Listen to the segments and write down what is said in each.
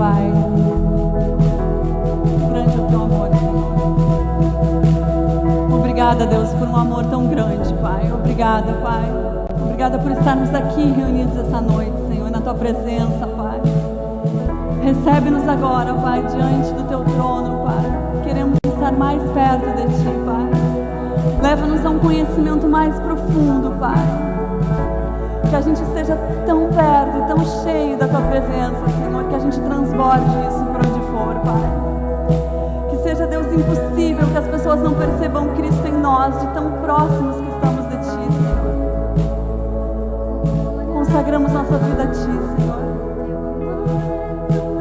Pai. Grande é o teu amor, Senhor. Obrigada, Deus, por um amor tão grande, Pai. Obrigada, Pai. Obrigada por estarmos aqui reunidos essa noite, Senhor, na tua presença, Pai. Recebe-nos agora, Pai, diante do teu trono, Pai. Queremos estar mais perto de ti, Pai. Leva-nos a um conhecimento mais profundo, Pai. Que a gente esteja tão perto e tão cheio da tua presença, Senhor, que a gente transborde isso por onde for, Pai. Que seja, Deus, impossível que as pessoas não percebam Cristo em nós, de tão próximos que estamos de ti, Senhor. Consagramos nossa vida a ti, Senhor.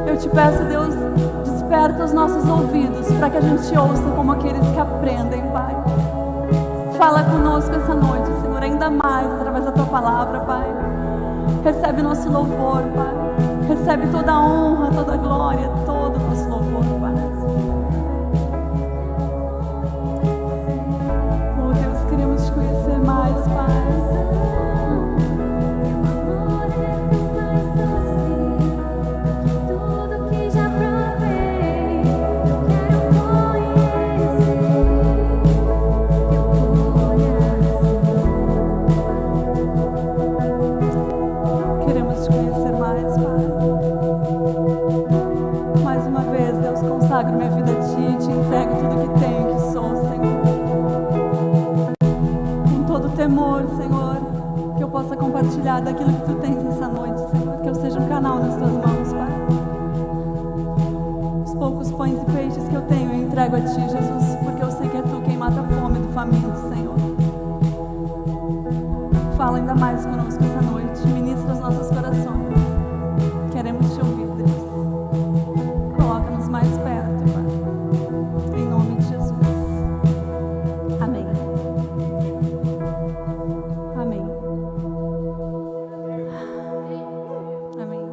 Eu te peço, Deus, desperta os nossos ouvidos para que a gente ouça como aqueles que aprendem, Pai. Fala conosco essa noite, Senhor, ainda mais através da tua palavra, Pai. Recebe nosso louvor, Pai. Recebe toda a honra, toda a glória, todo o nosso louvor, Pai. Oh, Deus, queremos te conhecer mais, Pai. Consagro minha vida a ti, te entrego tudo que tenho, que sou, Senhor. Com todo temor, Senhor, que eu possa compartilhar daquilo que tu tens essa noite, Senhor. Que eu seja um canal nas tuas mãos, Pai. Os poucos pães e peixes que eu tenho, eu entrego a ti, Jesus, porque eu sei que é tu quem mata a fome do faminto, Senhor. Fala ainda mais conosco essa noite, ministra os nossos corações. Queremos te ouvir, Deus. Coloca-nos mais perto, Pai. Em nome de Jesus. Amém. Amém. Amém.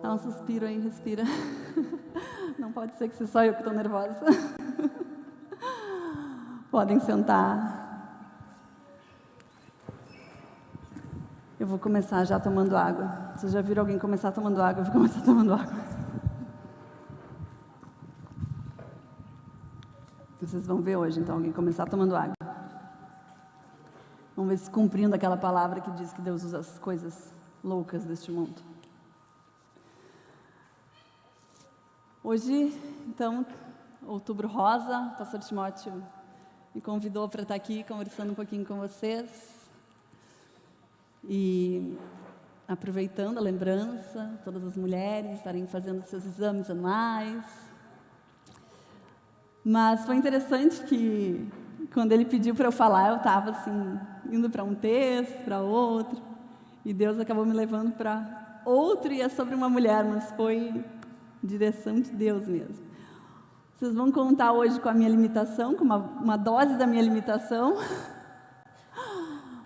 Dá um suspiro aí, respira. Não pode ser que seja só eu que estou nervosa. Podem sentar. Eu vou começar já tomando água. Vocês já viram alguém começar tomando água? Eu vou começar tomando água. Vocês vão ver hoje, então, alguém começar tomando água. Vamos ver se cumprindo aquela palavra que diz que Deus usa as coisas loucas deste mundo. Hoje, então, Outubro Rosa, o pastor Timóteo me convidou para estar aqui conversando um pouquinho com vocês. E aproveitando a lembrança, todas as mulheres estarem fazendo seus exames anuais. Mas foi interessante que, quando ele pediu para eu falar, eu estava assim, indo para um texto, para outro, e Deus acabou me levando para outro, e é sobre uma mulher, mas foi direção de Deus mesmo. Vocês vão contar hoje com a minha limitação, com uma dose da minha limitação,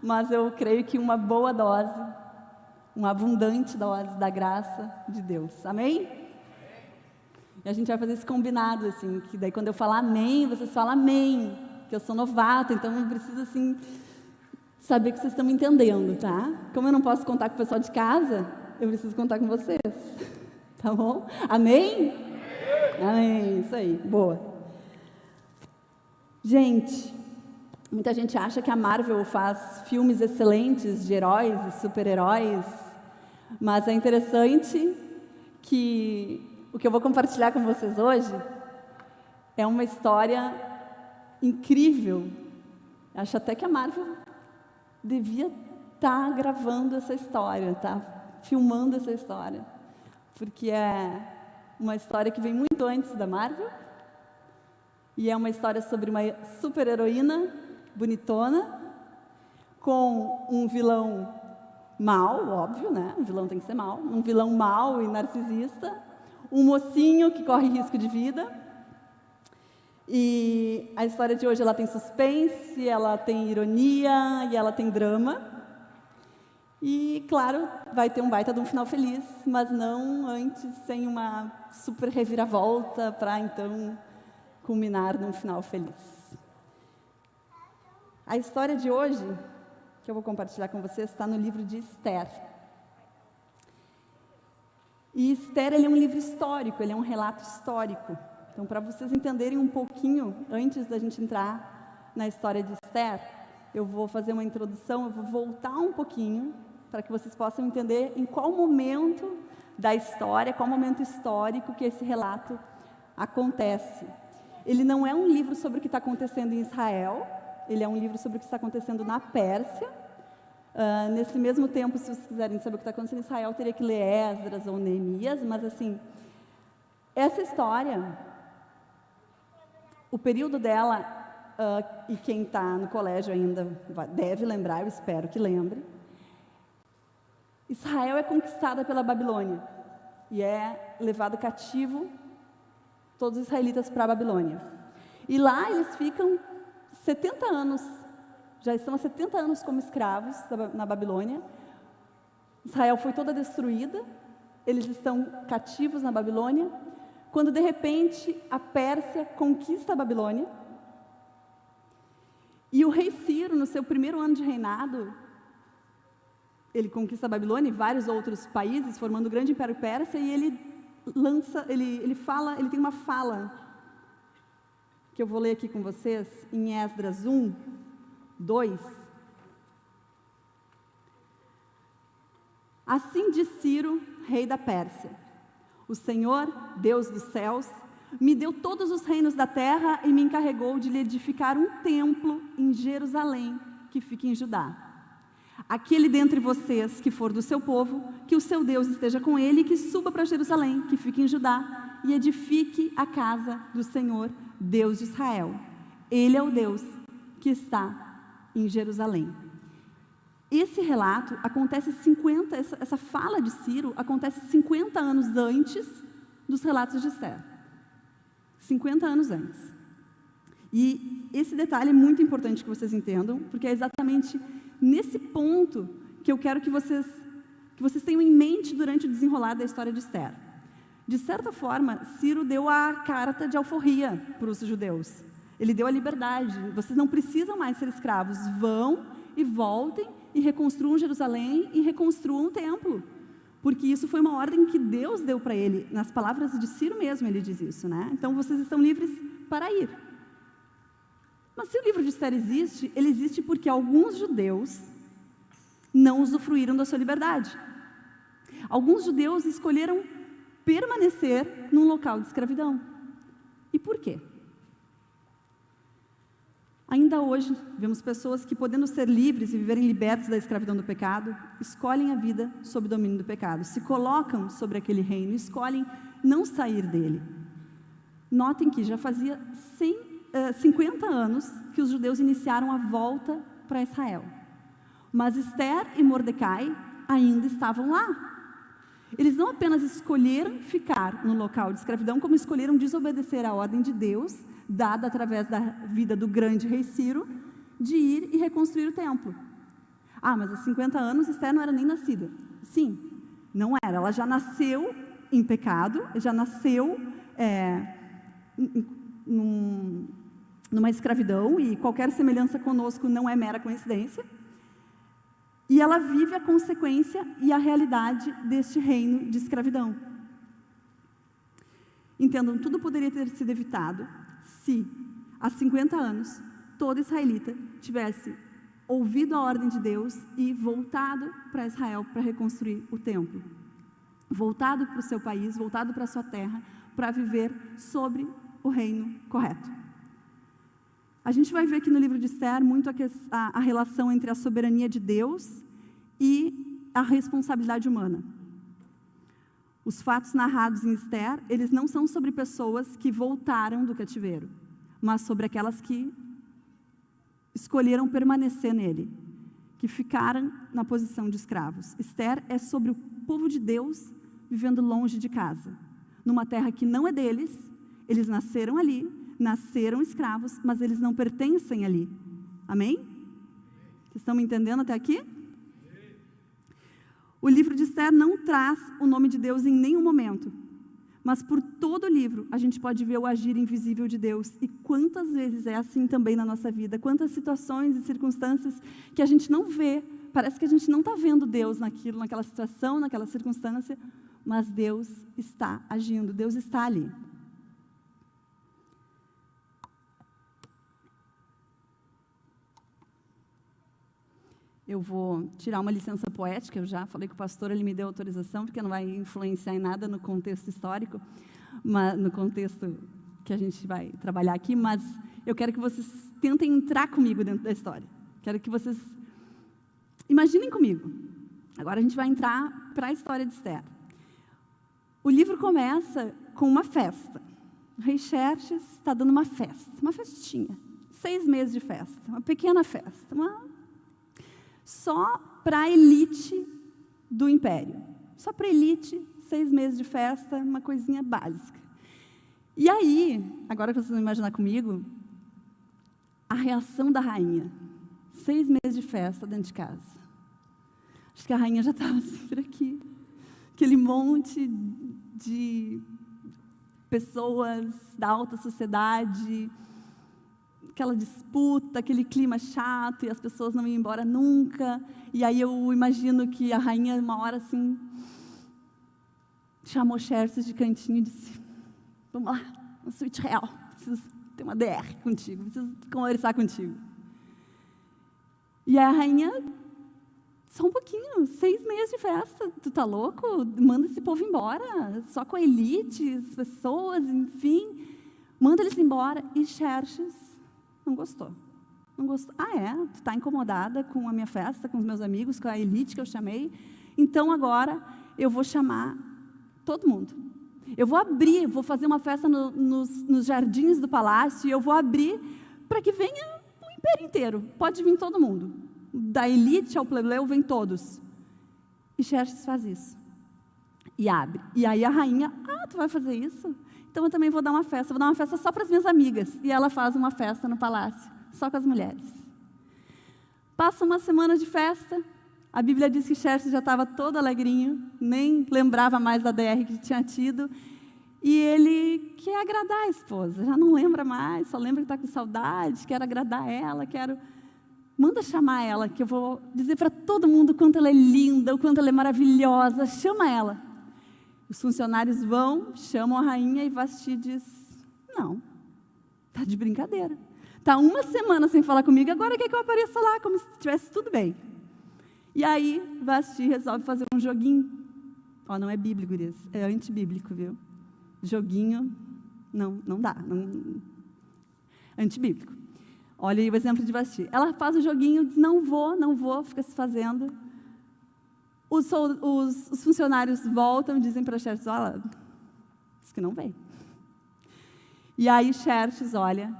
mas eu creio que uma boa dose, uma abundante dose da graça de Deus. Amém? E a gente vai fazer esse combinado, assim, que daí quando eu falar amém, vocês falam amém, que eu sou novata, então eu preciso, assim, saber que vocês estão me entendendo, tá? Como eu não posso contar com o pessoal de casa, eu preciso contar com vocês, tá bom? Amém? Amém, isso aí, boa. Gente, muita gente acha que a Marvel faz filmes excelentes de heróis e super-heróis, mas é interessante que o que eu vou compartilhar com vocês hoje é uma história incrível. Acho até que a Marvel devia estar gravando essa história, tá? Filmando essa história, porque é uma história que vem muito antes da Marvel e é uma história sobre uma super-heroína bonitona, com um vilão mau, óbvio, né? Um vilão tem que ser mau. Um vilão mau e narcisista. Um mocinho que corre risco de vida. E a história de hoje, ela tem suspense, ela tem ironia e ela tem drama. E, claro, vai ter um baita de um final feliz, mas não antes, sem uma super reviravolta para, então, culminar num final feliz. A história de hoje, que eu vou compartilhar com vocês, está no livro de Esther. E Esther, ele é um livro histórico, ele é um relato histórico. Então, para vocês entenderem um pouquinho, antes da gente entrar na história de Esther, eu vou fazer uma introdução, eu vou voltar um pouquinho, para que vocês possam entender em qual momento da história, qual momento histórico que esse relato acontece. Ele não é um livro sobre o que está acontecendo em Israel, ele é um livro sobre o que está acontecendo na Pérsia. Nesse mesmo tempo, se vocês quiserem saber o que está acontecendo em Israel, teria que ler Esdras ou Neemias, mas assim, essa história, o período dela, e quem está no colégio ainda deve lembrar, eu espero que lembre, Israel é conquistada pela Babilônia e é levado cativo todos os israelitas para a Babilônia. E lá eles ficam 70 anos, já estão há 70 anos como escravos na Babilônia. Israel foi toda destruída, eles estão cativos na Babilônia, quando de repente a Pérsia conquista a Babilônia. E o rei Ciro, no seu primeiro ano de reinado, ele conquista a Babilônia e vários outros países, formando o grande império persa, e ele tem uma fala, que eu vou ler aqui com vocês, em Esdras 1, 2. Assim diz Ciro, rei da Pérsia: o Senhor, Deus dos céus, me deu todos os reinos da terra e me encarregou de lhe edificar um templo em Jerusalém, que fica em Judá. Aquele dentre vocês que for do seu povo, que o seu Deus esteja com ele e que suba para Jerusalém, que fica em Judá, e edifique a casa do Senhor, Deus de Israel. Ele é o Deus que está em Jerusalém. Esse relato acontece essa fala de Ciro acontece 50 anos antes dos relatos de Esther. 50 anos antes. E esse detalhe é muito importante que vocês entendam, porque é exatamente nesse ponto que eu quero que vocês tenham em mente durante o desenrolar da história de Esther. De certa forma, Ciro deu a carta de alforria para os judeus. Ele deu a liberdade. Vocês não precisam mais ser escravos. Vão e voltem e reconstruam Jerusalém e reconstruam o templo. Porque isso foi uma ordem que Deus deu para ele. Nas palavras de Ciro mesmo ele diz isso, né? Então vocês estão livres para ir. Mas se o livro de Esther existe, ele existe porque alguns judeus não usufruíram da sua liberdade. Alguns judeus escolheram permanecer num local de escravidão. E por quê? Ainda hoje, vemos pessoas que, podendo ser livres e viverem libertos da escravidão do pecado, escolhem a vida sob o domínio do pecado, se colocam sobre aquele reino, escolhem não sair dele. Notem que já fazia 50 anos que os judeus iniciaram a volta para Israel. Mas Esther e Mordecai ainda estavam lá. Eles não apenas escolheram ficar no local de escravidão, como escolheram desobedecer à ordem de Deus, dada através da vida do grande rei Ciro, de ir e reconstruir o templo. Mas há 50 anos Esther não era nem nascida. Sim, não era. Ela já nasceu em pecado, já nasceu numa escravidão, e qualquer semelhança conosco não é mera coincidência. E ela vive a consequência e a realidade deste reino de escravidão. Entendam, tudo poderia ter sido evitado se, há 50 anos, todo israelita tivesse ouvido a ordem de Deus e voltado para Israel para reconstruir o templo. Voltado para o seu país, voltado para a sua terra, para viver sobre o reino correto. A gente vai ver aqui no livro de Esther muito a relação entre a soberania de Deus e a responsabilidade humana. Os fatos narrados em Esther, eles não são sobre pessoas que voltaram do cativeiro, mas sobre aquelas que escolheram permanecer nele, que ficaram na posição de escravos. Esther é sobre o povo de Deus vivendo longe de casa, numa terra que não é deles. Eles nasceram ali, nasceram escravos, mas eles não pertencem ali. Amém? Vocês estão me entendendo até aqui? O livro de Esther não traz o nome de Deus em nenhum momento, mas por todo o livro a gente pode ver o agir invisível de Deus. E quantas vezes é assim também na nossa vida, quantas situações e circunstâncias que a gente não vê, parece que a gente não está vendo Deus naquilo, naquela situação, naquela circunstância, mas Deus está agindo, Deus está ali. Eu vou tirar uma licença poética, eu já falei com o pastor, ele me deu autorização, porque não vai influenciar em nada no contexto histórico, mas, no contexto que a gente vai trabalhar aqui, mas eu quero que vocês tentem entrar comigo dentro da história. Quero que vocês imaginem comigo. Agora a gente vai entrar para a história de Esther. O livro começa com uma festa. O rei Xerxes está dando uma festa, uma festinha. 6 meses de festa, uma pequena festa, só para a elite do império. Só para a elite, 6 meses de festa, uma coisinha básica. E aí, agora que vocês vão imaginar comigo, a reação da rainha. 6 meses de festa dentro de casa. Acho que a rainha já estava assim por aqui. Aquele monte de pessoas da alta sociedade, aquela disputa, aquele clima chato, e as pessoas não iam embora nunca. E aí eu imagino que a rainha, uma hora assim, chamou Xerxes de cantinho e disse: vamos lá, uma suíte real, preciso ter uma DR contigo, preciso conversar contigo. E a rainha, só um pouquinho, 6 meses de festa, tu tá louco? Manda esse povo embora, só com a elite, as pessoas, enfim, manda eles embora. E Xerxes não gostou. Não gostou. Ah, é? Tu está incomodada com a minha festa, com os meus amigos, com a elite que eu chamei? Então, agora, eu vou chamar todo mundo. Eu vou abrir, vou fazer uma festa nos jardins do palácio, e eu vou abrir para que venha o império inteiro. Pode vir todo mundo. Da elite ao plebeu, vem todos. E Xerxes faz isso. E abre. E aí a rainha, tu vai fazer isso? Então eu também vou dar uma festa. Vou dar uma festa só para as minhas amigas. E ela faz uma festa no palácio, só com as mulheres. Passa uma semana de festa. A Bíblia diz que Xerxes já estava todo alegrinho, nem lembrava mais da DR que tinha tido. E ele quer agradar a esposa, já não lembra mais, só lembra que está com saudade, quer agradar ela, Manda chamar ela, que eu vou dizer para todo mundo o quanto ela é linda, o quanto ela é maravilhosa, chama ela. Os funcionários vão, chamam a rainha, e Vasti diz: não, está de brincadeira. Está uma semana sem falar comigo, agora quer que eu apareça lá, como se estivesse tudo bem. E aí, Vasti resolve fazer um joguinho. Não é bíblico isso, é antibíblico, viu? Joguinho, não dá. Antibíblico. Olha aí o exemplo de Vasti. Ela faz o joguinho, diz: não vou, fica se fazendo. Os funcionários voltam e dizem para Xerxes: olha, diz que não vem. E aí Xerxes olha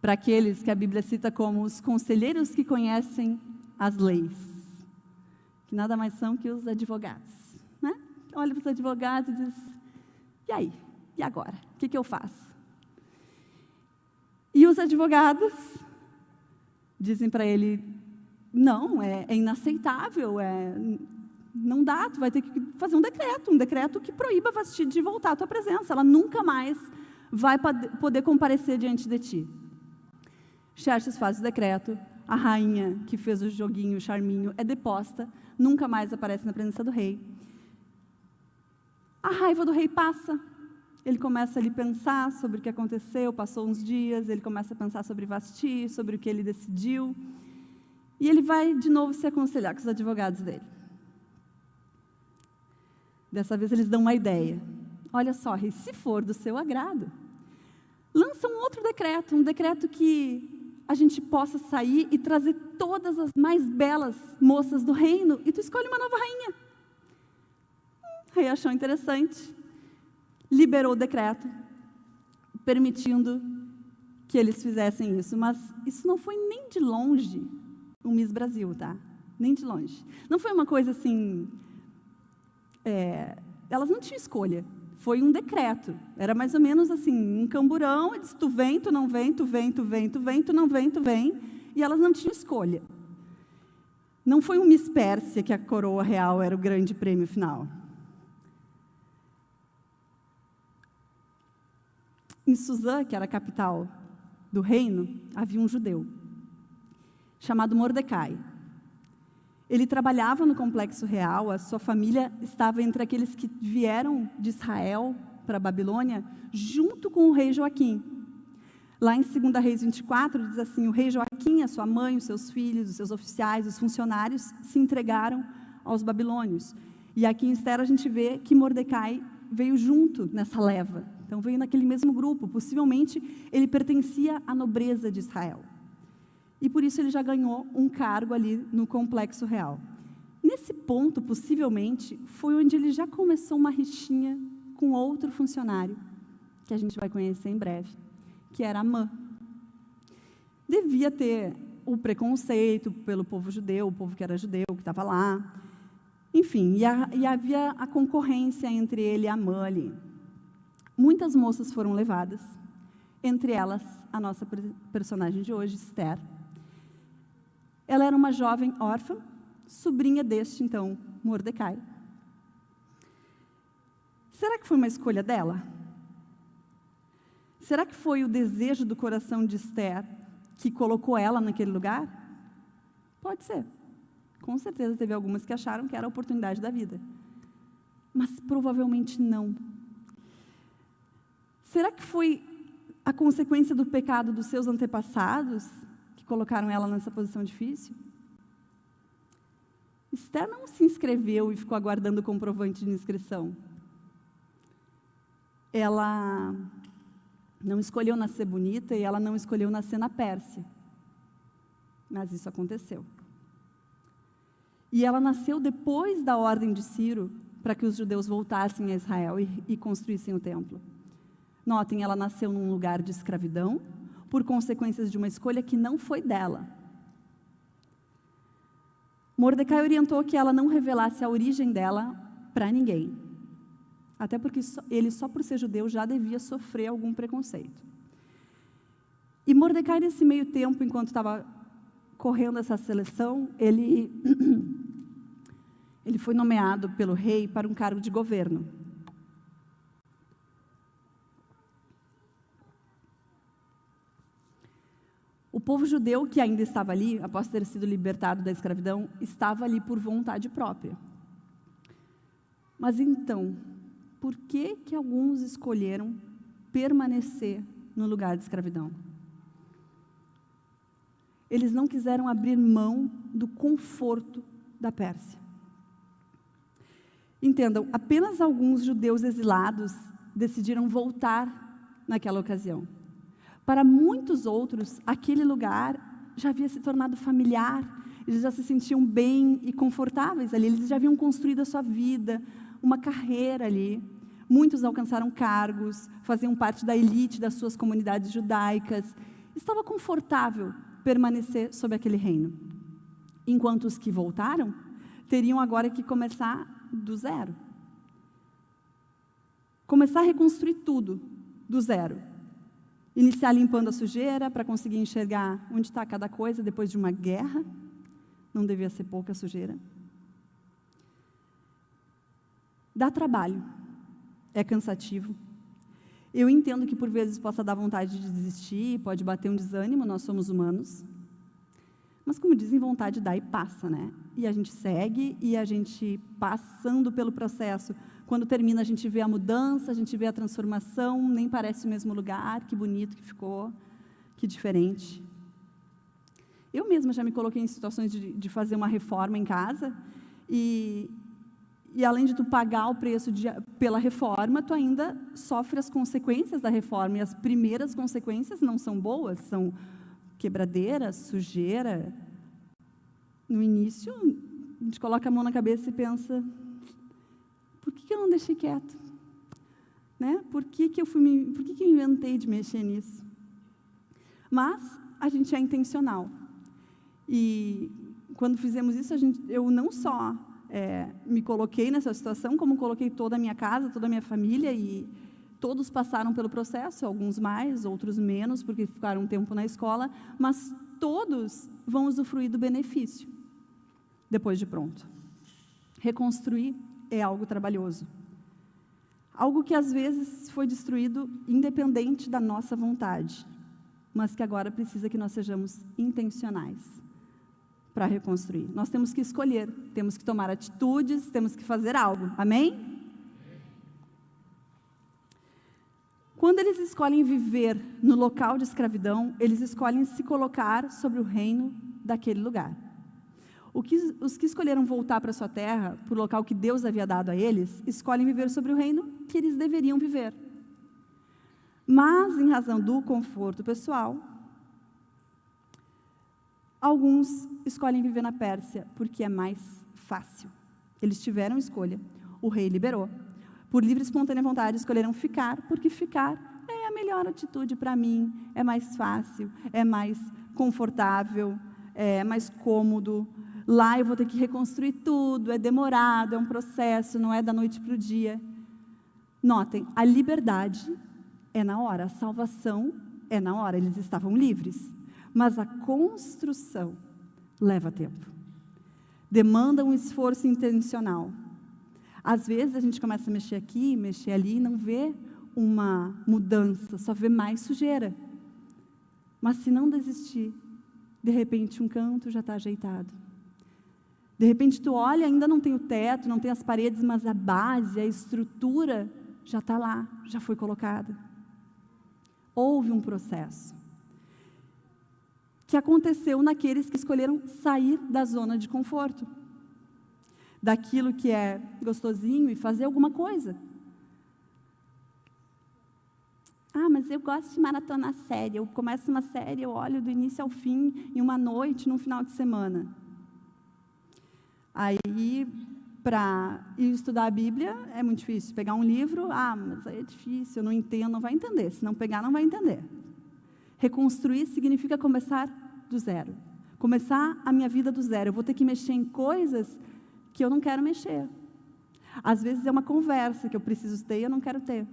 para aqueles que a Bíblia cita como os conselheiros que conhecem as leis, que nada mais são que os advogados, né? Olha para os advogados e diz: e aí? E agora? O que eu faço? E os advogados dizem para ele: não, é inaceitável, não dá, tu vai ter que fazer um decreto que proíba Vasti de voltar à tua presença, ela nunca mais vai poder comparecer diante de ti. Xerxes faz o decreto, a rainha que fez o joguinho, o charminho, é deposta, nunca mais aparece na presença do rei. A raiva do rei passa. Ele começa ali a pensar sobre o que aconteceu, passou uns dias, ele começa a pensar sobre Vasti, sobre o que ele decidiu, e ele vai de novo se aconselhar com os advogados dele. Dessa vez eles dão uma ideia. Olha só, rei, se for do seu agrado, lança um outro decreto, um decreto que a gente possa sair e trazer todas as mais belas moças do reino, e tu escolhe uma nova rainha. O rei achou interessante. Liberou o decreto, permitindo que eles fizessem isso. Mas isso não foi nem de longe o Miss Brasil, tá? Nem de longe. Não foi uma coisa assim... elas não tinham escolha. Foi um decreto. Era mais ou menos assim, um camburão, eles: tu vem, tu não vem, tu vem, tu vem, tu vem, tu não vem, tu vem. E elas não tinham escolha. Não foi um Miss Pérsia que a coroa real era o grande prêmio final. Em Suzã, que era a capital do reino, havia um judeu chamado Mordecai. Ele trabalhava no complexo real, a sua família estava entre aqueles que vieram de Israel para a Babilônia, junto com o rei Joaquim. Lá em 2 Reis 24, diz assim: o rei Joaquim, a sua mãe, os seus filhos, os seus oficiais, os funcionários se entregaram aos babilônios. E aqui em Esther a gente vê que Mordecai veio junto nessa leva. Então veio naquele mesmo grupo, possivelmente ele pertencia à nobreza de Israel. E por isso ele já ganhou um cargo ali no complexo real. Nesse ponto, possivelmente, foi onde ele já começou uma rixinha com outro funcionário, que a gente vai conhecer em breve, que era Amã. Devia ter o preconceito pelo povo judeu, o povo que era judeu, que estava lá. Enfim, e havia a concorrência entre ele e Amã ali. Muitas moças foram levadas, entre elas a nossa personagem de hoje, Esther. Ela era uma jovem órfã, sobrinha deste, então, Mordecai. Será que foi uma escolha dela? Será que foi o desejo do coração de Esther que colocou ela naquele lugar? Pode ser. Com certeza teve algumas que acharam que era a oportunidade da vida. Mas provavelmente não. Será que foi a consequência do pecado dos seus antepassados que colocaram ela nessa posição difícil? Esther não se inscreveu e ficou aguardando o comprovante de inscrição. Ela não escolheu nascer bonita e ela não escolheu nascer na Pérsia. Mas isso aconteceu. E ela nasceu depois da ordem de Ciro, para que os judeus voltassem a Israel e construíssem o templo. Notem, ela nasceu num lugar de escravidão, por consequências de uma escolha que não foi dela. Mordecai orientou que ela não revelasse a origem dela para ninguém. Até porque ele, só por ser judeu, já devia sofrer algum preconceito. E Mordecai, nesse meio tempo, enquanto estava correndo essa seleção, ele foi nomeado pelo rei para um cargo de governo. O povo judeu que ainda estava ali, após ter sido libertado da escravidão, estava ali por vontade própria. Mas então, por que que alguns escolheram permanecer no lugar de escravidão? Eles não quiseram abrir mão do conforto da Pérsia. Entendam, apenas alguns judeus exilados decidiram voltar naquela ocasião. Para muitos outros, aquele lugar já havia se tornado familiar, eles já se sentiam bem e confortáveis ali, eles já haviam construído a sua vida, uma carreira ali. Muitos alcançaram cargos, faziam parte da elite das suas comunidades judaicas. Estava confortável permanecer sob aquele reino. Enquanto os que voltaram, teriam agora que começar do zero. Começar a reconstruir tudo do zero. Iniciar limpando a sujeira para conseguir enxergar onde está cada coisa depois de uma guerra. Não devia ser pouca sujeira. Dá trabalho. É cansativo. Eu entendo que por vezes possa dar vontade de desistir, pode bater um desânimo, nós somos humanos. Mas como dizem, vontade dá e passa, né? E a gente segue, e a gente passando pelo processo, quando termina a gente vê a mudança, a gente vê a transformação, nem parece o mesmo lugar, que bonito que ficou, que diferente. Eu mesma já me coloquei em situações de fazer uma reforma em casa, e além de tu pagar o preço pela reforma, tu ainda sofre as consequências da reforma, e as primeiras consequências não são boas, são quebradeira, sujeira. No início, a gente coloca a mão na cabeça e pensa, por que eu não deixei quieto? Né? Por que eu inventei de mexer nisso? Mas a gente é intencional. E quando fizemos isso, eu não só me coloquei nessa situação, como coloquei toda a minha casa, toda a minha família, e todos passaram pelo processo, alguns mais, outros menos, porque ficaram um tempo na escola, mas todos vão usufruir do benefício, depois de pronto. Reconstruir é algo trabalhoso. Algo que às vezes foi destruído independente da nossa vontade, mas que agora precisa que nós sejamos intencionais para reconstruir. Nós temos que escolher, temos que tomar atitudes, temos que fazer algo. Amém? Quando eles escolhem viver no local de escravidão, eles escolhem se colocar sobre o reino daquele lugar. Os que escolheram voltar para sua terra, para o local que Deus havia dado a eles, escolhem viver sobre o reino que eles deveriam viver. Mas, em razão do conforto pessoal, alguns escolhem viver na Pérsia, porque é mais fácil. Eles tiveram escolha, o rei liberou. Por livre e espontânea vontade, escolheram ficar, porque ficar é a melhor atitude para mim, é mais fácil, é mais confortável, é mais cômodo. Lá eu vou ter que reconstruir tudo, é demorado, é um processo, não é da noite para o dia. Notem, a liberdade é na hora, a salvação é na hora, eles estavam livres. Mas a construção leva tempo. Demanda um esforço intencional. Às vezes a gente começa a mexer aqui, mexer ali e não vê uma mudança, só vê mais sujeira. Mas se não desistir, de repente um canto já está ajeitado. De repente tu olha, ainda não tem o teto, não tem as paredes, mas a base, a estrutura já está lá, já foi colocada. Houve um processo que aconteceu naqueles que escolheram sair da zona de conforto, daquilo que é gostosinho e fazer alguma coisa. Ah, mas eu gosto de maratonar série. Eu começo uma série, eu olho do início ao fim, em uma noite, num final de semana. Aí, para ir estudar a Bíblia, é muito difícil. Pegar um livro, mas aí é difícil, eu não entendo, não vai entender. Se não pegar, não vai entender. Reconstruir significa começar do zero. Começar a minha vida do zero. Eu vou ter que mexer em coisas que eu não quero mexer. Às vezes é uma conversa que eu preciso ter e eu não quero ter.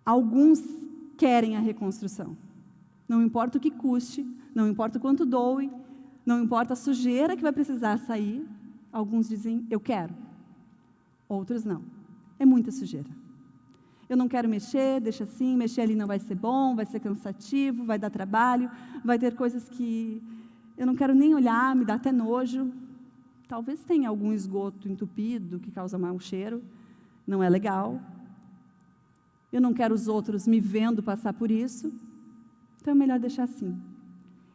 Alguns querem a reconstrução. Não importa o que custe, não importa o quanto doe, não importa a sujeira que vai precisar sair. Alguns dizem, eu quero. Outros não. É muita sujeira. Eu não quero mexer, deixa assim, mexer ali não vai ser bom, vai ser cansativo, vai dar trabalho, vai ter coisas que eu não quero nem olhar, me dá até nojo. Talvez tenha algum esgoto entupido que causa mau cheiro, não é legal. Eu não quero os outros me vendo passar por isso, então é melhor deixar assim.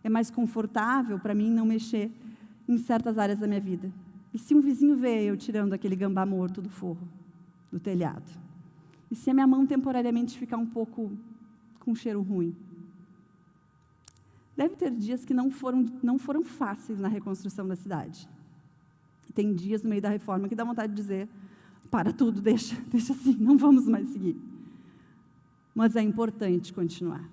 É mais confortável para mim não mexer em certas áreas da minha vida. E se um vizinho vê eu tirando aquele gambá morto do forro, do telhado? E se a minha mão temporariamente ficar um pouco com cheiro ruim? Deve ter dias que não foram fáceis na reconstrução da cidade. Tem dias no meio da reforma que dá vontade de dizer, para tudo, deixa assim, não vamos mais seguir. Mas é importante continuar.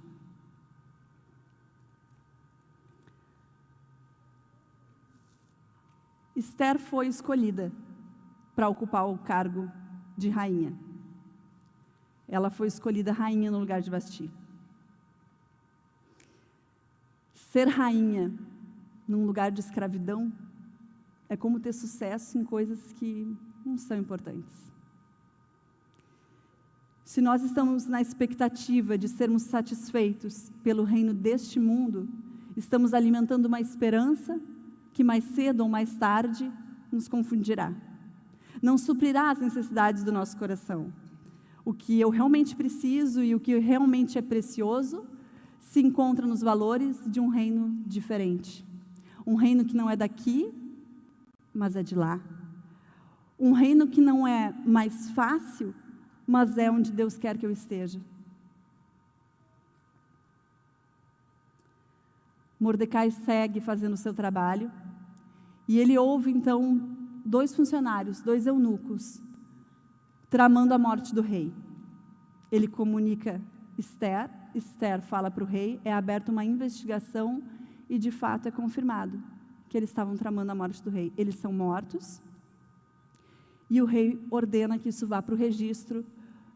Esther foi escolhida para ocupar o cargo de rainha. Ela foi escolhida rainha no lugar de Vasti. Ser rainha num lugar de escravidão é como ter sucesso em coisas que não são importantes. Se nós estamos na expectativa de sermos satisfeitos pelo reino deste mundo, estamos alimentando uma esperança que mais cedo ou mais tarde nos confundirá. Não suprirá as necessidades do nosso coração. O que eu realmente preciso e o que realmente é precioso se encontra nos valores de um reino diferente. Um reino que não é daqui, mas é de lá. Um reino que não é mais fácil, mas é onde Deus quer que eu esteja. Mordecai segue fazendo o seu trabalho, e ele ouve então 2 funcionários, 2 eunucos, tramando a morte do rei. Ele comunica Esther, Esther fala para o rei, é aberta uma investigação e de fato é confirmado que eles estavam tramando a morte do rei. Eles são mortos e o rei ordena que isso vá para o registro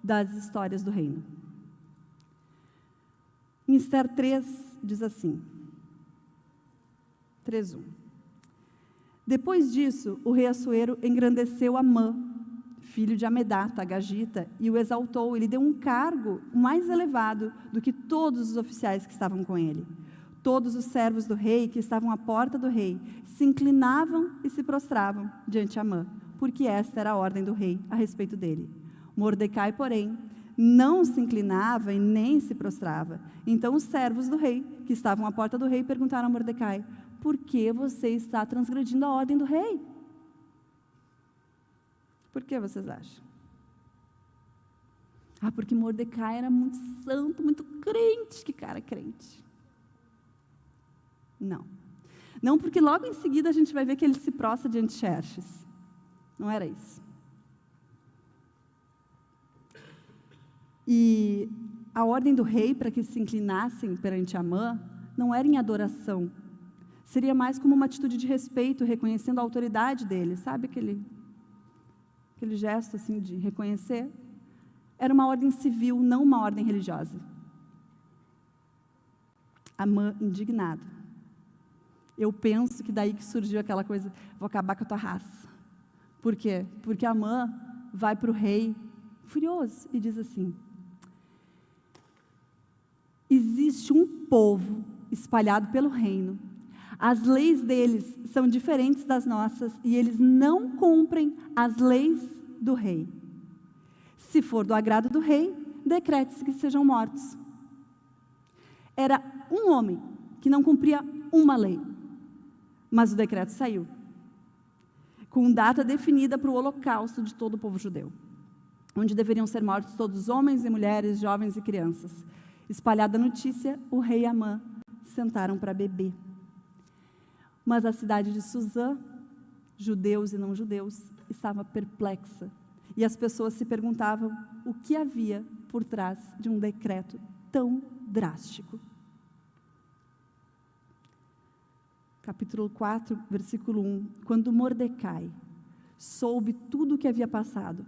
das histórias do reino. Em Esther 3 diz assim, 3:1. Depois disso, o rei Assuero engrandeceu Amã, filho de Amedata, Agagita, e o exaltou. Ele deu um cargo mais elevado do que todos os oficiais que estavam com ele. Todos os servos do rei que estavam à porta do rei se inclinavam e se prostravam diante de Amã, porque esta era a ordem do rei a respeito dele. Mordecai, porém, não se inclinava e nem se prostrava. Então os servos do rei, que estavam à porta do rei, perguntaram a Mordecai: por que você está transgredindo a ordem do rei? Por que vocês acham? Porque Mordecai era muito santo, muito crente. Que cara crente. Não. Não, porque logo em seguida a gente vai ver que ele se prostra diante de Xerxes. Não era isso. E a ordem do rei para que se inclinassem perante Amã não era em adoração. Seria mais como uma atitude de respeito, reconhecendo a autoridade dele. Sabe aquele gesto assim de reconhecer? Era uma ordem civil, não uma ordem religiosa. Amã indignado. Eu penso que daí que surgiu aquela coisa: vou acabar com a tua raça. Por quê? Porque Amã vai para o rei furioso e diz assim: existe um povo espalhado pelo reino, as leis deles são diferentes das nossas e eles não cumprem as leis do rei. Se for do agrado do rei, decrete-se que sejam mortos. Era um homem que não cumpria uma lei, mas o decreto saiu, com data definida para o holocausto de todo o povo judeu, onde deveriam ser mortos todos os homens e mulheres, jovens e crianças. Espalhada a notícia, o rei e Amã sentaram para beber. Mas a cidade de Suzã, judeus e não judeus, estava perplexa. E as pessoas se perguntavam o que havia por trás de um decreto tão drástico. Capítulo 4, versículo 1. Quando Mordecai soube tudo o que havia passado,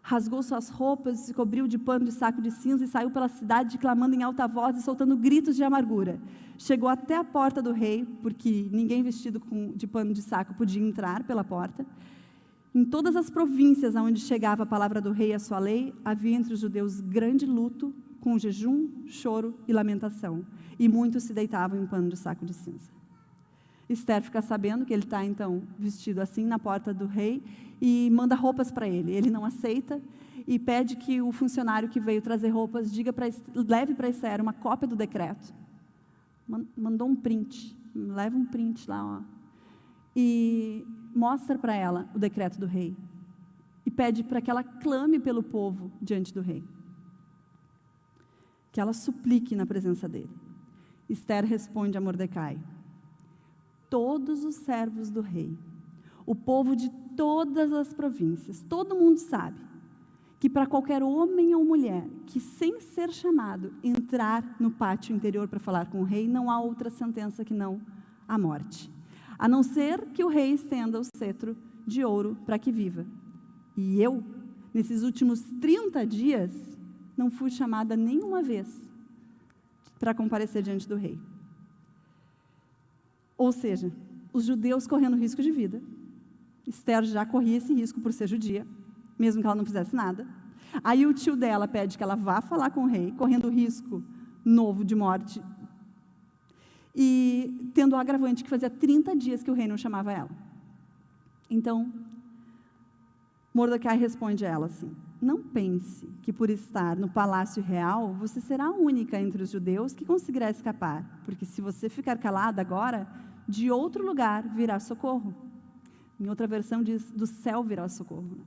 rasgou suas roupas, se cobriu de pano de saco de cinza e saiu pela cidade clamando em alta voz e soltando gritos de amargura. Chegou até a porta do rei, porque ninguém vestido de pano de saco podia entrar pela porta. Em todas as províncias aonde chegava a palavra do rei e a sua lei, havia entre os judeus grande luto, com jejum, choro e lamentação. E muitos se deitavam em pano de saco de cinza. Esther fica sabendo que ele está, então, vestido assim na porta do rei e manda roupas para ele. Ele não aceita e pede que o funcionário que veio trazer roupas leve para Esther uma cópia do decreto. Mandou um print, leva um print lá, ó, e mostra para ela o decreto do rei. E pede para que ela clame pelo povo diante do rei. Que ela suplique na presença dele. Esther responde a Mordecai: todos os servos do rei, o povo de todas as províncias, todo mundo sabe que para qualquer homem ou mulher que, sem ser chamado, entrar no pátio interior para falar com o rei, não há outra sentença que não a morte, a não ser que o rei estenda o cetro de ouro para que viva. E eu, nesses últimos 30 dias, não fui chamada nenhuma vez para comparecer diante do rei. Ou seja, os judeus correndo risco de vida. Esther já corria esse risco por ser judia, mesmo que ela não fizesse nada. Aí o tio dela pede que ela vá falar com o rei, correndo risco novo de morte, e tendo o agravante que fazia 30 dias que o rei não chamava ela. Então, Mordecai responde a ela assim: não pense que por estar no palácio real, você será a única entre os judeus que conseguirá escapar, porque se você ficar calada agora, de outro lugar virá socorro. Em outra versão diz: do céu virá socorro.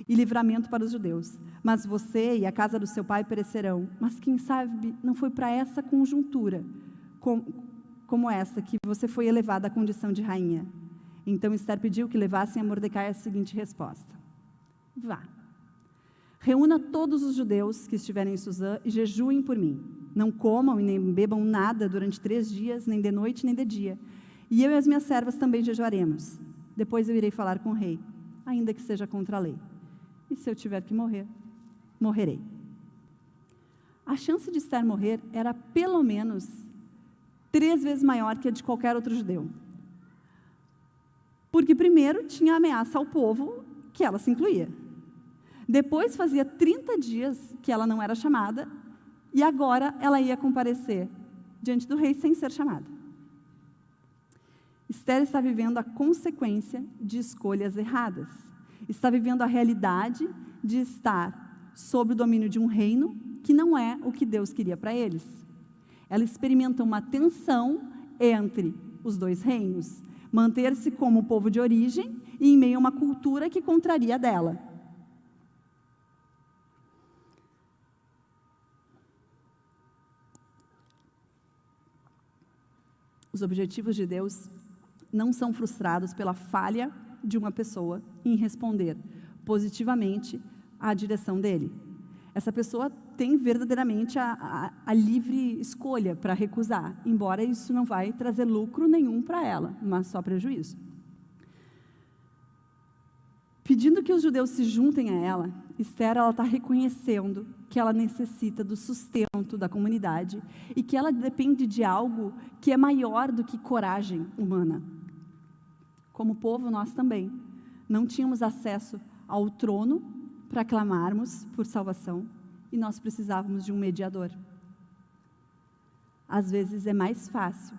E livramento para os judeus. Mas você e a casa do seu pai perecerão. Mas quem sabe não foi para essa conjuntura, como essa, que você foi elevada à condição de rainha. Então Esther pediu que levassem a Mordecai a seguinte resposta: vá, reúna todos os judeus que estiverem em Suzã e jejuem por mim. Não comam e nem bebam nada durante 3 dias, nem de noite nem de dia. E eu e as minhas servas também jejuaremos. Depois eu irei falar com o rei, ainda que seja contra a lei. E se eu tiver que morrer, morrerei. A chance de Esther morrer era pelo menos 3 vezes maior que a de qualquer outro judeu. Porque primeiro tinha a ameaça ao povo que ela se incluía. Depois fazia 30 dias que ela não era chamada, e agora ela ia comparecer diante do rei sem ser chamada. Esther está vivendo a consequência de escolhas erradas. Está vivendo a realidade de estar sob o domínio de um reino que não é o que Deus queria para eles. Ela experimenta uma tensão entre os dois reinos, manter-se como povo de origem e em meio a uma cultura que contraria a dela. Os objetivos de Deus não são frustrados pela falha de uma pessoa em responder positivamente à direção dele. Essa pessoa tem verdadeiramente a livre escolha para recusar, embora isso não vai trazer lucro nenhum para ela, mas só prejuízo. Pedindo que os judeus se juntem a ela, Esther está reconhecendo que ela necessita do sustento da comunidade e que ela depende de algo que é maior do que coragem humana. Como povo, nós também não tínhamos acesso ao trono para clamarmos por salvação e nós precisávamos de um mediador. Às vezes é mais fácil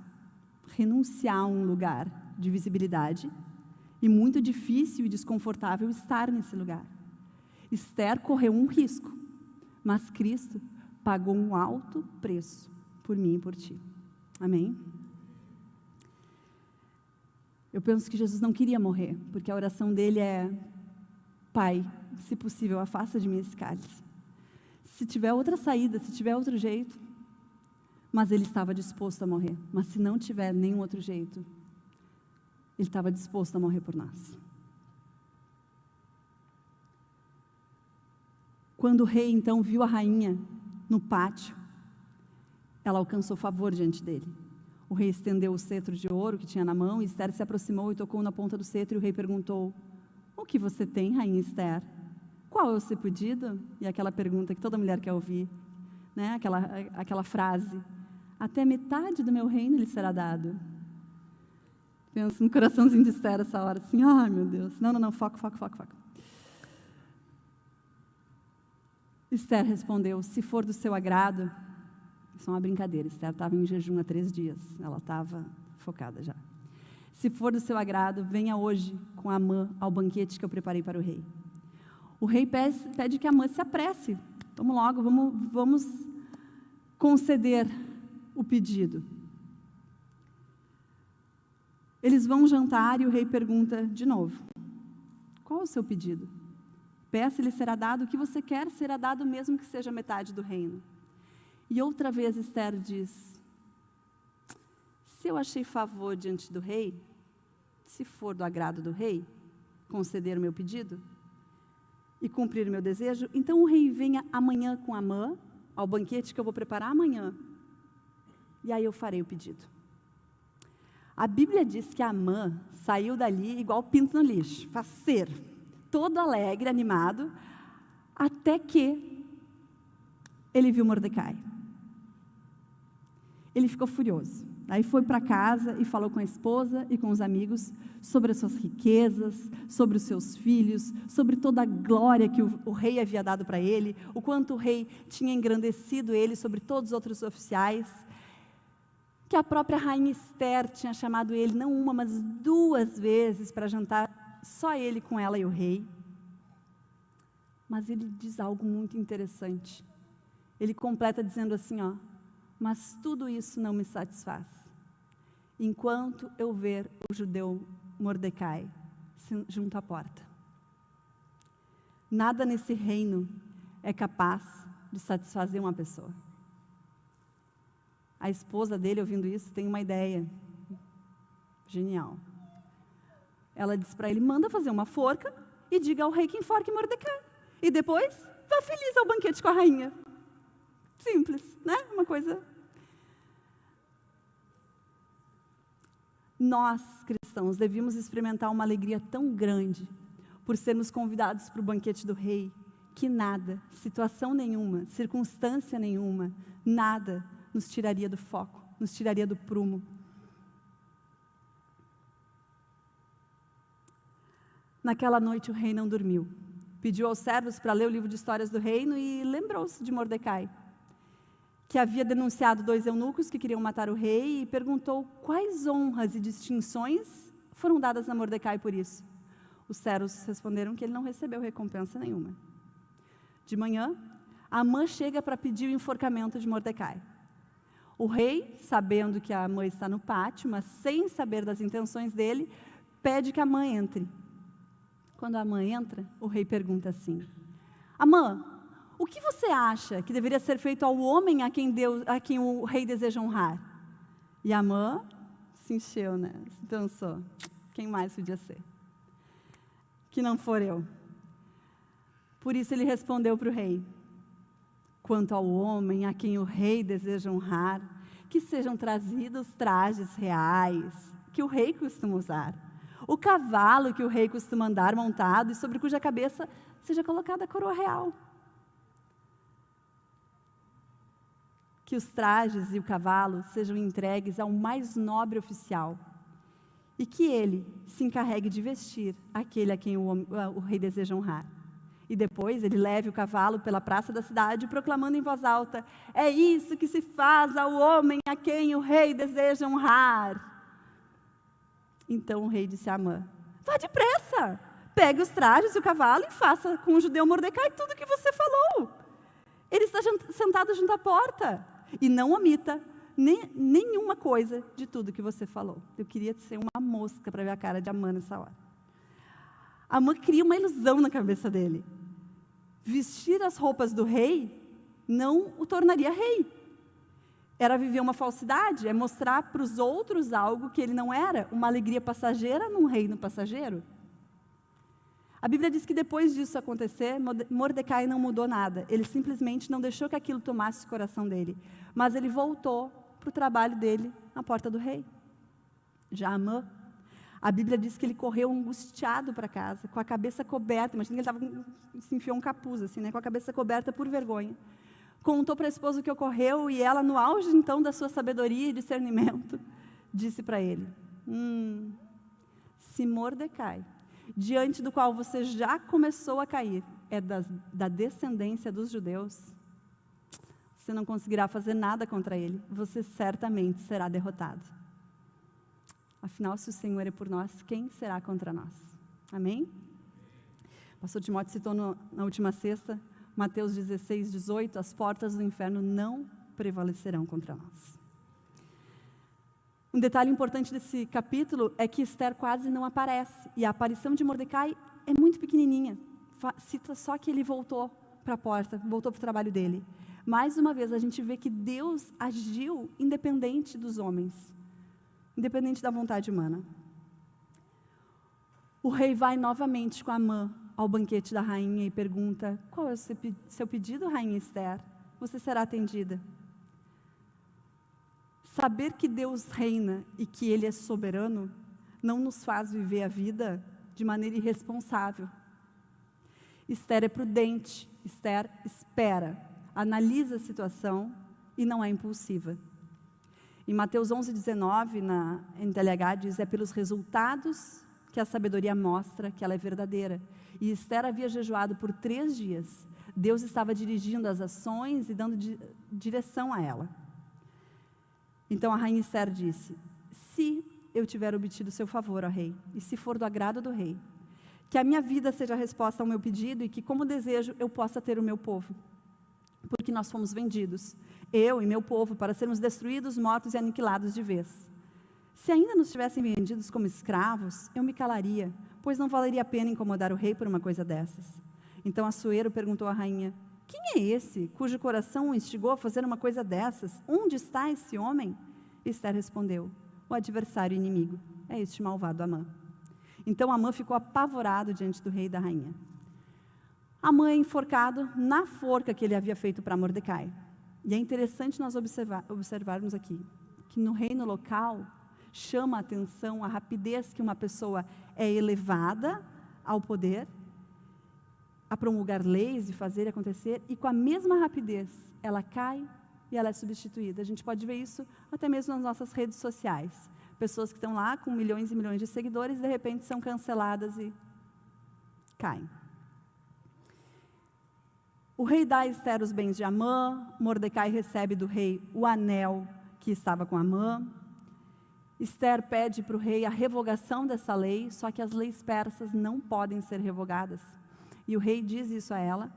renunciar a um lugar de visibilidade e muito difícil e desconfortável estar nesse lugar. Esther correu um risco, mas Cristo pagou um alto preço por mim e por ti. Amém? Eu penso que Jesus não queria morrer, porque a oração dele é: Pai, se possível, afasta de mim esse cálice. Se tiver outra saída, se tiver outro jeito, mas ele estava disposto a morrer. Mas se não tiver nenhum outro jeito, ele estava disposto a morrer por nós. Quando o rei, então, viu a rainha no pátio, ela alcançou favor diante dele. O rei estendeu o cetro de ouro que tinha na mão, e Esther se aproximou e tocou na ponta do cetro, e o rei perguntou: o que você tem, rainha Esther? Qual é o seu pedido? E aquela pergunta que toda mulher quer ouvir, né? Aquela frase: até metade do meu reino lhe será dado. Penso no coraçãozinho de Esther essa hora, assim: ai meu Deus, não, foco. Esther respondeu: se for do seu agrado. Isso é uma brincadeira, Esther estava em jejum há 3 dias, ela estava focada já. Se for do seu agrado, venha hoje com Amã ao banquete que eu preparei para o rei. O rei pede que Amã se apresse. Vamos logo, vamos conceder o pedido. Eles vão jantar e o rei pergunta de novo: qual é o seu pedido? Peça, lhe será dado. O que você quer será dado, mesmo que seja metade do reino. E outra vez Esther diz: se eu achei favor diante do rei, se for do agrado do rei, conceder o meu pedido e cumprir o meu desejo, então o rei venha amanhã com Amã, ao banquete que eu vou preparar amanhã, e aí eu farei o pedido. A Bíblia diz que Amã saiu dali igual pinto no lixo, faceiro, todo alegre, animado, até que ele viu Mordecai. Ele ficou furioso. Aí foi para casa e falou com a esposa e com os amigos sobre as suas riquezas, sobre os seus filhos, sobre toda a glória que o rei havia dado para ele, o quanto o rei tinha engrandecido ele sobre todos os outros oficiais, que a própria rainha Esther tinha chamado ele não uma, mas 2 vezes para jantar, só ele com ela e o rei. Mas ele diz algo muito interessante. Ele completa dizendo assim, mas tudo isso não me satisfaz, enquanto eu ver o judeu Mordecai junto à porta. Nada nesse reino é capaz de satisfazer uma pessoa. A esposa dele, ouvindo isso, tem uma ideia genial. Ela diz para ele: manda fazer uma forca e diga ao rei que enforque Mordecai. E depois, vá feliz ao banquete com a rainha. Simples, né? Uma coisa. Nós, cristãos, devíamos experimentar uma alegria tão grande por sermos convidados para o banquete do rei, que nada, situação nenhuma, circunstância nenhuma, nada nos tiraria do foco, nos tiraria do prumo. Naquela noite o rei não dormiu. Pediu aos servos para ler o livro de histórias do reino e lembrou-se de Mordecai, que havia denunciado 2 eunucos que queriam matar o rei, e perguntou quais honras e distinções foram dadas a Mordecai por isso. Os servos responderam que ele não recebeu recompensa nenhuma. De manhã, Amã chega para pedir o enforcamento de Mordecai. O rei, sabendo que Amã está no pátio, mas sem saber das intenções dele, pede que Amã entre. Quando Amã entra, o rei pergunta assim: Amã, o que você acha que deveria ser feito ao homem a quem o rei deseja honrar? E Amã se encheu, né? Pensou, quem mais podia ser? Que não for eu. Por isso ele respondeu para o rei: quanto ao homem a quem o rei deseja honrar, que sejam trazidos trajes reais que o rei costuma usar, o cavalo que o rei costuma andar montado e sobre cuja cabeça seja colocada a coroa real. Que os trajes e o cavalo sejam entregues ao mais nobre oficial e que ele se encarregue de vestir aquele a quem o rei deseja honrar. E depois ele leve o cavalo pela praça da cidade, proclamando em voz alta: é isso que se faz ao homem a quem o rei deseja honrar. Então o rei disse a Amã: vá depressa, pegue os trajes e o cavalo e faça com o judeu Mordecai tudo o que você falou. Ele está sentado junto à porta, e não omita nenhuma coisa de tudo que você falou. Eu queria ser uma mosca para ver a cara de Amã nessa hora. Amã cria uma ilusão na cabeça dele. Vestir as roupas do rei não o tornaria rei. Era viver uma falsidade, é mostrar para os outros algo que ele não era, uma alegria passageira num reino passageiro. A Bíblia diz que depois disso acontecer, Mordecai não mudou nada. Ele simplesmente não deixou que aquilo tomasse o coração dele. Mas ele voltou para o trabalho dele na porta do rei. Já Amã, a Bíblia diz que ele correu angustiado para casa, com a cabeça coberta. Imagina que ele se enfiou um capuz, assim, né, com a cabeça coberta por vergonha. Contou para a esposa o que ocorreu, e ela, no auge então da sua sabedoria e discernimento, disse para ele: se Mordecai, diante do qual você já começou a cair, é da descendência dos judeus, você não conseguirá fazer nada contra ele, você certamente será derrotado. Afinal, se o Senhor é por nós, quem será contra nós? Amém? O pastor Timóteo citou na última sexta, Mateus 16, 18, as portas do inferno não prevalecerão contra nós. Um detalhe importante desse capítulo é que Esther quase não aparece, e a aparição de Mordecai é muito pequenininha. Cita só que ele voltou para a porta, voltou para o trabalho dele. Mais uma vez, a gente vê que Deus agiu independente dos homens, independente da vontade humana. O rei vai novamente com Amã ao banquete da rainha e pergunta: qual é o seu pedido, rainha Esther? Você será atendida. Saber que Deus reina e que Ele é soberano não nos faz viver a vida de maneira irresponsável. Esther é prudente, Esther espera, analisa a situação e não é impulsiva. Em Mateus 11:19, na NTLH, diz: é pelos resultados que a sabedoria mostra que ela é verdadeira. E Esther havia jejuado por 3 dias. Deus estava dirigindo as ações e dando direção a ela. Então a rainha Esther disse: se eu tiver obtido seu favor, ó rei, e se for do agrado do rei, que a minha vida seja a resposta ao meu pedido e que, como desejo, eu possa ter o meu povo. Porque nós fomos vendidos, eu e meu povo, para sermos destruídos, mortos e aniquilados de vez. Se ainda nos tivessem vendidos como escravos, eu me calaria, pois não valeria a pena incomodar o rei por uma coisa dessas. Então Assuero perguntou à rainha: quem é esse, cujo coração o instigou a fazer uma coisa dessas? Onde está esse homem? Esther respondeu: o adversário inimigo, é este malvado Amã. Então Amã ficou apavorado diante do rei e da rainha. Amã é enforcado na forca que ele havia feito para Mordecai. E é interessante nós observarmos aqui, que no reino local, chama a atenção a rapidez que uma pessoa é elevada ao poder, a promulgar leis e fazer acontecer, e com a mesma rapidez ela cai e ela é substituída. A gente pode ver isso até mesmo nas nossas redes sociais. Pessoas que estão lá com milhões e milhões de seguidores, de repente são canceladas e caem. O rei dá a Ester os bens de Amã, Mordecai recebe do rei o anel que estava com Amã. Ester pede para o rei a revogação dessa lei, só que as leis persas não podem ser revogadas. E o rei diz isso a ela,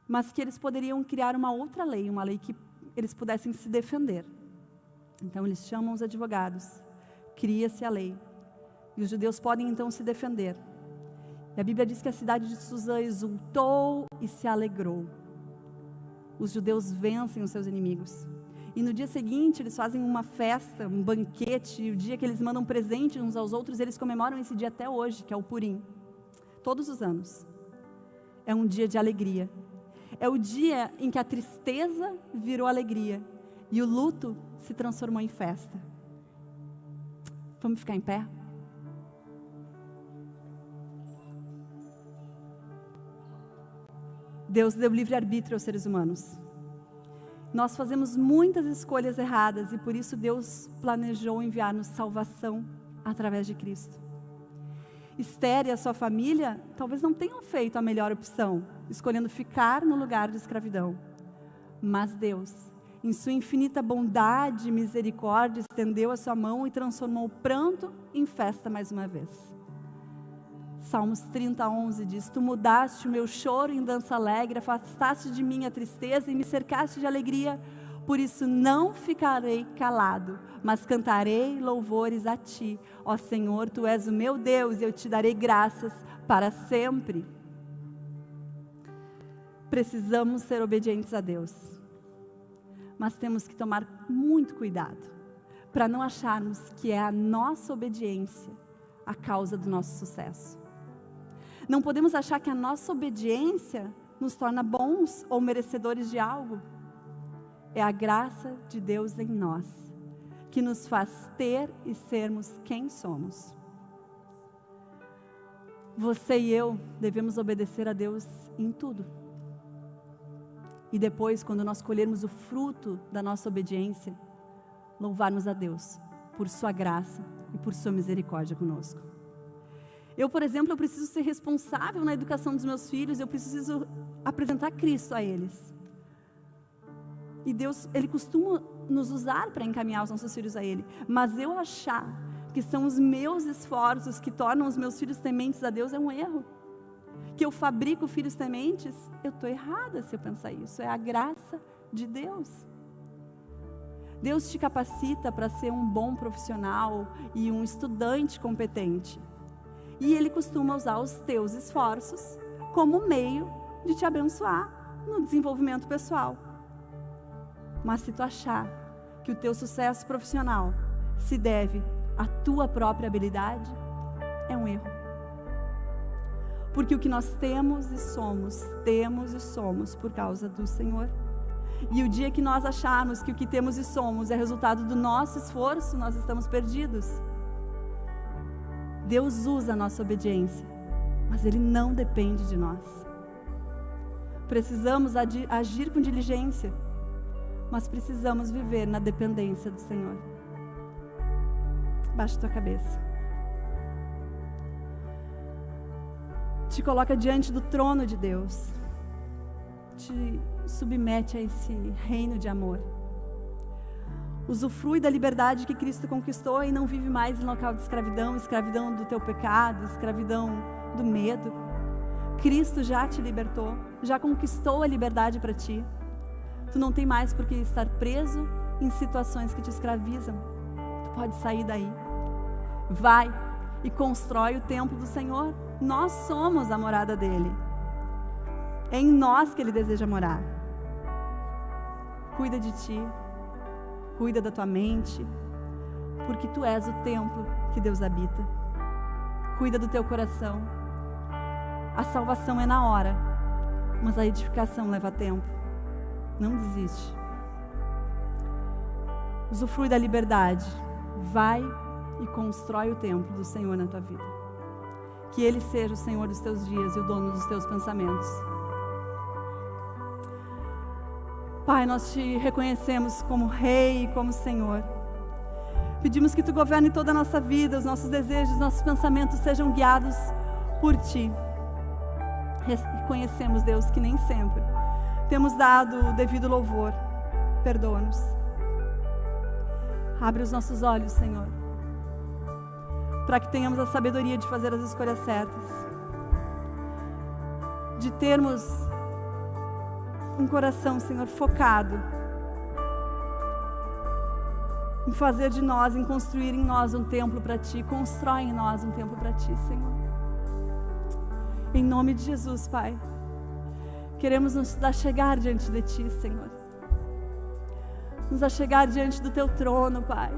mas que eles poderiam criar uma outra lei, uma lei que eles pudessem se defender. Então eles chamam os advogados, cria-se a lei, e os judeus podem então se defender. E a Bíblia diz que a cidade de Suzã exultou e se alegrou. Os judeus vencem os seus inimigos. E no dia seguinte eles fazem uma festa, um banquete, e o dia que eles mandam presente uns aos outros, eles comemoram esse dia até hoje, que é o Purim. Todos os anos. É um dia de alegria. É o dia em que a tristeza virou alegria e o luto se transformou em festa. Vamos ficar em pé? Deus deu livre-arbítrio aos seres humanos. Nós fazemos muitas escolhas erradas e por isso Deus planejou enviar-nos salvação através de Cristo. Ester e a sua família talvez não tenham feito a melhor opção, escolhendo ficar no lugar de escravidão. Mas Deus, em sua infinita bondade e misericórdia, estendeu a sua mão e transformou o pranto em festa mais uma vez. Salmos 30:11 diz: Tu mudaste o meu choro em dança alegre, afastaste de mim a tristeza e me cercaste de alegria. Por isso não ficarei calado, mas cantarei louvores a Ti. Ó Senhor, Tu és o meu Deus e eu Te darei graças para sempre. Precisamos ser obedientes a Deus, mas temos que tomar muito cuidado para não acharmos que é a nossa obediência a causa do nosso sucesso. Não podemos achar que a nossa obediência nos torna bons ou merecedores de algo. É a graça de Deus em nós que nos faz ter e sermos quem somos. Você e eu devemos obedecer a Deus em tudo. E depois, quando nós colhermos o fruto da nossa obediência, louvarmos a Deus por sua graça e por sua misericórdia conosco. Eu, por exemplo, eu preciso ser responsável na educação dos meus filhos, eu preciso apresentar Cristo a eles. E Deus, Ele costuma nos usar para encaminhar os nossos filhos a Ele. Mas eu achar que são os meus esforços que tornam os meus filhos tementes a Deus é um erro. Que eu fabrico filhos tementes, eu estou errada se eu pensar isso. É a graça de Deus. Deus te capacita para ser um bom profissional e um estudante competente. E Ele costuma usar os teus esforços como meio de te abençoar no desenvolvimento pessoal. Mas se tu achar que o teu sucesso profissional se deve à tua própria habilidade, é um erro. Porque o que nós temos e somos por causa do Senhor. E o dia que nós acharmos que o que temos e somos é resultado do nosso esforço, nós estamos perdidos. Deus usa a nossa obediência, mas Ele não depende de nós. Precisamos agir com diligência, mas precisamos viver na dependência do Senhor. Baixa tua cabeça. Te coloca diante do trono de Deus. Te submete a esse reino de amor. Usufrui da liberdade que Cristo conquistou e não vive mais em local de escravidão, escravidão do teu pecado, escravidão do medo. Cristo já te libertou, já conquistou a liberdade para ti. Tu não tem mais por que estar preso em situações que te escravizam. Tu pode sair daí. Vai e constrói o templo do Senhor. Nós somos a morada dele. É em nós que Ele deseja morar. Cuida de ti. Cuida da tua mente, porque tu és o templo que Deus habita. Cuida do teu coração. A salvação é na hora, mas a edificação leva tempo. Não desiste. Usufrui da liberdade. Vai e constrói o templo do Senhor na tua vida. Que Ele seja o Senhor dos teus dias e o dono dos teus pensamentos. Pai, nós Te reconhecemos como Rei e como Senhor. Pedimos que Tu governe toda a nossa vida, os nossos desejos, os nossos pensamentos sejam guiados por Ti. Reconhecemos, Deus, que nem sempre temos dado o devido louvor. Perdoa-nos. Abre os nossos olhos, Senhor, para que tenhamos a sabedoria de fazer as escolhas certas, de termos um coração, Senhor, focado em fazer de nós, em construir em nós um templo para Ti. Constrói em nós um templo para Ti, Senhor. Em nome de Jesus, Pai, queremos nos achegar diante de Ti, Senhor. Nos achegar diante do Teu trono, Pai.